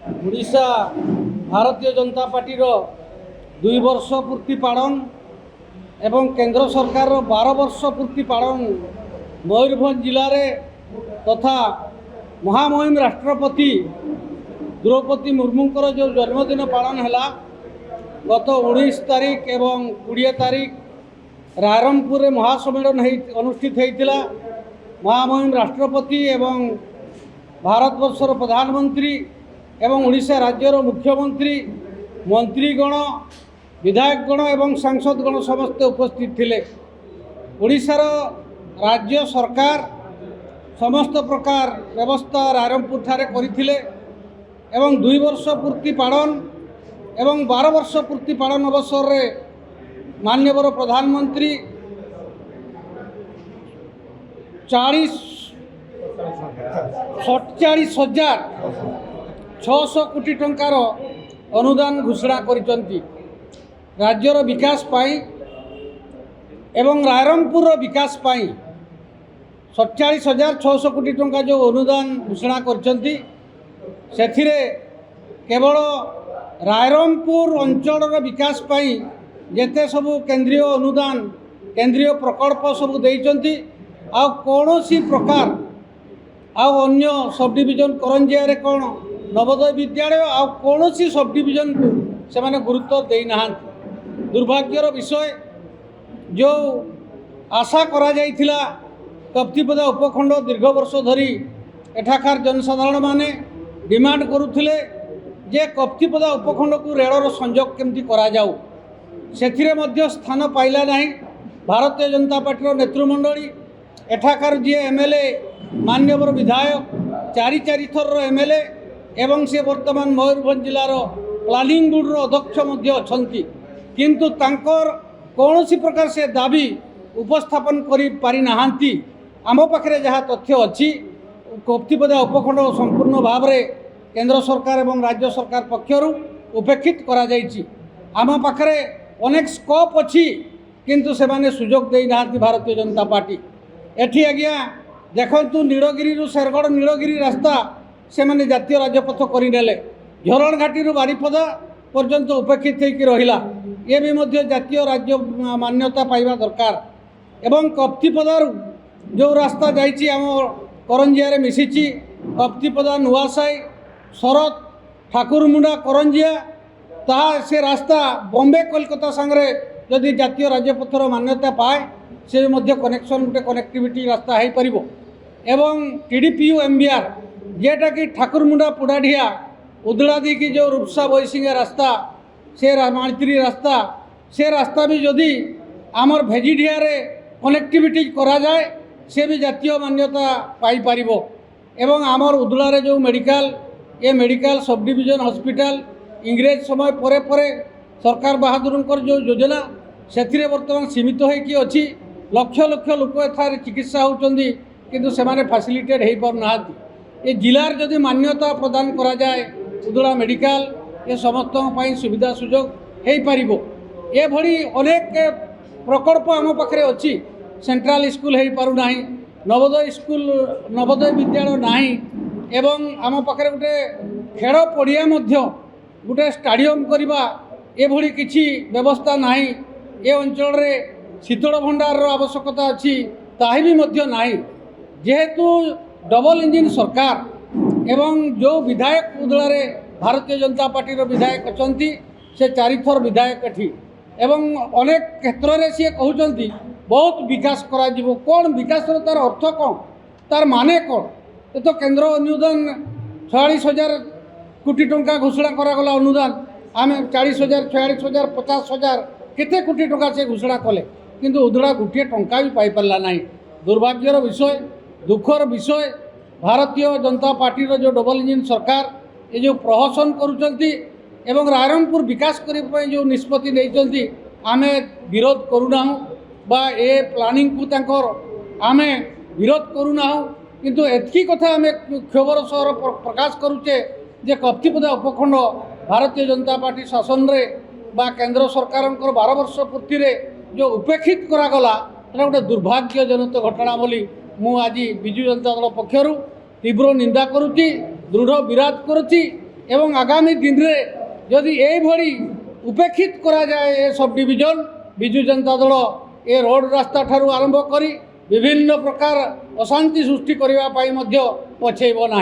Odisha Bharatiya Janata party 2 वर्ष पूर्ति पालन एवं केंद्र सरकार 12 वर्ष पूर्ति पालन मयूरभंज जिले में तथा महामहिम राष्ट्रपति द्रौपदी मुर्मूंकर जो जन्मदिन पालन है गत 19 तारीख एवं 20 तारीख रायरंगपुर महासम्मेलन अनुष्ठित होता। महामहिम राष्ट्रपति एवं भारतवर्षर प्रधानमंत्री एवं ओडिशा राज्यर मुख्यमंत्री मंत्रीगण विधायकगण एवं सांसदगण समस्ते उपस्थित थिले। ओडिशार राज्य सरकार समस्त प्रकार व्यवस्था रायरंगपुर ठारे करिथिले एवं 2 वर्ष पूर्ति पालन एवं 12 वर्ष पूर्ति पालन अवसर रे माननीय प्रधानमंत्री 47,600 कोटी टंकार अनुदान घोषणा करिसंती राज्यर विकास पाई एवं रायरंगपुर विकास पाई 47,600 कोटी टंका जो अनुदान घोषणा करिसंती सेथिरे केवल रायरंगपुर अंचल विकास पाई जेते सबु केंद्रीय अनुदान केंद्रीय प्रकल्प सबु देइचंती आ कौनसी प्रकार अन्य सब डिविजन करंजिया रे कौन नवोदय विद्यालय आ कौनसी सब डिविजन को से माने गुरुत्व देना। दुर्भाग्यर विषय जो आशा करा जाइथिला कप्तिपदा उपखंड दीर्घ वर्ष धरी एठाकार जनसाधारण माने डिमांड करुथिले जे कप्तिपदा उपखंड को रेलर संयोग केमती करा जाऊ सेथिरे मध्य स्थान पाइला नहीं। भारतीय जनता पार्टी नेतृमंडली एठाकार जी एमएलए माननीय विधायक 4 थर एमएलए एवं से वर्तमान मयूरभंज जिलार प्लानिंग बोर्ड अध्यक्ष मध्य अछंती किंतु तांकर कौनसी प्रकार से दाबी उपस्थापन करि पारि नाहांती। आम पाखरे जहाँ तथ्य अच्छी कप्तिपदा उपखंड संपूर्ण भाव में केंद्र सरकार एवं राज्य सरकार पक्षर उपेक्षित करा जाइछि। आम पाखरे अनेक स्कोप अच्छी किंतु से माने सुजोग दे नाहांती भारतीय जनता पार्टी। एठी आज्ञा देखु नीलगिरी शेरगढ़ नीलगिरी रास्ता से माने जातीय राजपथ करनेले झरण घाटी बारिपदा पर्यंत उपेक्षित होकर रहिला ये भी मध्य जातीय राज्य मान्यता पाइबा दरकार। एवं कप्तिपदार जो रास्ता जाइछि आम करंजिया रे मिसिछि कप्तिपदा नुआसाई शरत ठाकुरमुंडा करंजिया ता से रास्ता बॉम्बे कोलकाता संगे जदि जातीय राजपथर मान्यता पाए से मध्य कनेक्शन गोटे कनेक्टिविटी रास्ता हो पार एवं टीडीपीयू एमबीआर जेटा कि ठाकुरमुंडा पुडाढ़िया उदड़ा दी की जो रूपसा बईसिंगा रास्ता से माणित्री रास्ता से रास्ता भी जदि आमर भेजिढ़िया कनेक्टिविटी करा जाए से भी जातीय मान्यता पाई पारिबो। एवं आमर उदड़ा जो मेडिकल ये मेडिकल सब डिविजन हॉस्पिटल इंग्रेज समय परे परे सरकार बहादुरंकर जो योजना से बर्तमान सीमित होइकी अच्छी लक्ष लक्ष लोक एथार चिकित्सा होउचंदी किंतु सेमाने फैसिलिटेड हो पारना। ये जिलार जदि मान्यता प्रदान करा जाए उदड़ा मेडिकल ये समस्त सुविधा सुजोग हो पारिबो। ये भली अनेक प्रकल्प आम पाखरे अच्छी सेंट्रल स्कूल हो पारुना नवोदय स्कूल नवोदय विद्यालय नाही एवं आम पाखरे गोटे खेल पड़िया मध्य गोटे स्टाडियम करवा ये भली किछि व्यवस्था नाही। ये अंचल रे शीतल भंडार आवश्यकता अच्छी ताही भी मध्य नाही। जेहेतु डबल इंजिन सरकार एवं जो विधायक उदड़ा रे भारतीय जनता पार्टी विधायक अछंती से 4 थर विधायक एठी एवं अनेक क्षेत्र में सी कहते बहुत विकास करा जिवो कौन विकास तार अर्थ कौन तार माने कौन ये तो केंद्र अनुदान 46,000 कोटी टंका घोषणा करागला अनुदान आम 40,000 46,000 50,000 केते कोटी टंका से घोषणा कले किंतु उदड़ा गोटे टंका भी पाई पारला नहीं। दुर्भाग्यर विषय दुखर विषय भारतीय जनता पार्टी जो डबल इंजिन सरकार ये जो प्रहसन करुचंती एवं रायरंगपुर विकास करने जो निष्पत्ति नहीं आम विरोध करूना बा ए प्लानिंग को तांकर आम विरोध करूना किंतु एतकी कथा आम क्षोभर सह प्रकाश करुचे जे कप्तिपदा उपखंड भारतीय जनता पार्टी शासन रे बा केंद्र सरकार 12 वर्ष पूर्ति रे जो उपेक्षित करागला गोटे दुर्भाग्यजनक घटना बोली मु आज विजु जनता दल पक्षर तीव्र निंदा करुच्ची दृढ़ विरोध करुच्ची এবং আগামী দিনে যদি এইভাবে উপেক্ষিত করা যায় এ সব ডিভিজন বিজু জনতা দল এ রোড রাস্তা ঠাରୁ আরম্ভ করে বিভিন্ন প্রকার অশান্তি সৃষ্টি করা পছাইব না।